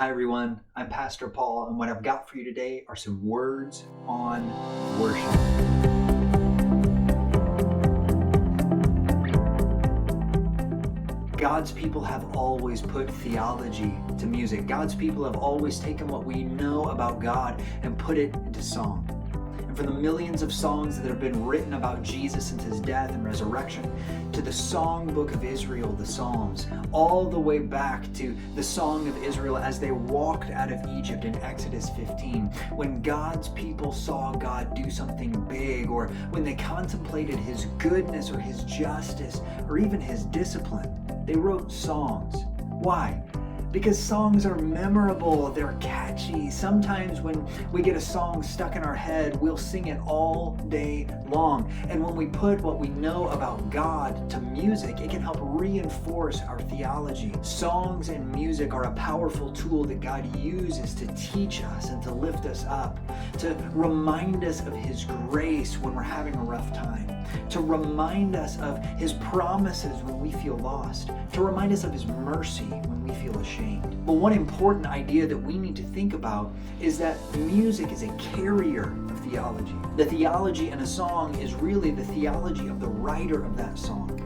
Hi everyone, I'm Pastor Paul, and what I've got for you today are some words on worship. God's people have always put theology to music. God's people have always taken what we know about God and put it into song. And for the millions of songs that have been written about Jesus and his death and resurrection, to the songbook of Israel, the Psalms, all the way back to the song of Israel as they walked out of Egypt in Exodus 15, when God's people saw God do something big, or when they contemplated his goodness or his justice or even his discipline, they wrote songs. Why? Because songs are memorable, they're catchy. Sometimes when we get a song stuck in our head, we'll sing it all day long. And when we put what we know about God to music, it can help reinforce our theology. Songs and music are a powerful tool that God uses to teach us and to lift us up, to remind us of his grace when we're having a rough time, to remind us of his promises when we feel lost, to remind us of his mercy when we feel ashamed. But one important idea that we need to think about is that music is a carrier of theology. The theology in a song is really the theology of the writer of that song.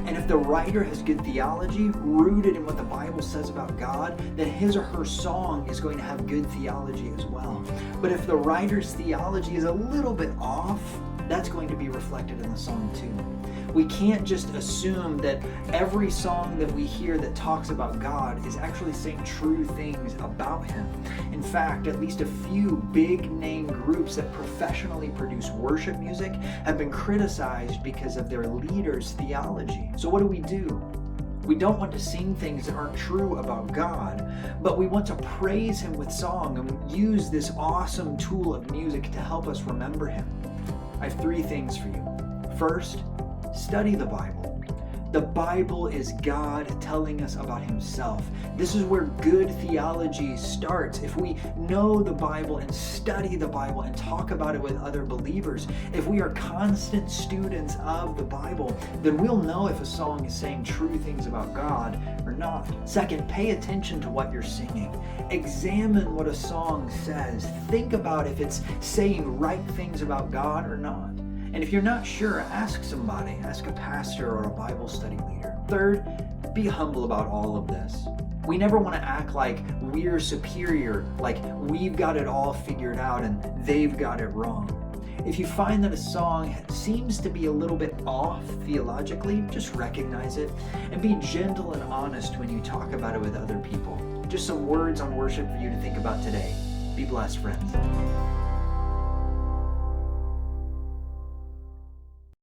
And if the writer has good theology rooted in what the Bible says about God, then his or her song is going to have good theology as well. But if the writer's theology is a little bit off, that's going to be reflected in the song too. We can't just assume that every song that we hear that talks about God is actually saying true things about him. In fact, at least a few big name groups that professionally produce worship music have been criticized because of their leaders' theology. So what do? We don't want to sing things that aren't true about God, but we want to praise him with song and use this awesome tool of music to help us remember him. I have three things for you. First, study the Bible. The Bible is God telling us about himself. This is where good theology starts. If we know the Bible and study the Bible and talk about it with other believers, if we are constant students of the Bible, then we'll know if a song is saying true things about God or not. Second, pay attention to what you're singing. Examine what a song says. Think about if it's saying right things about God or not. And if you're not sure, ask somebody. Ask a pastor or a Bible study leader. Third, be humble about all of this. We never want to act like we're superior, like we've got it all figured out and they've got it wrong. If you find that a song seems to be a little bit off theologically, just recognize it and be gentle and honest when you talk about it with other people. Just some words on worship for you to think about today. Be blessed, friends.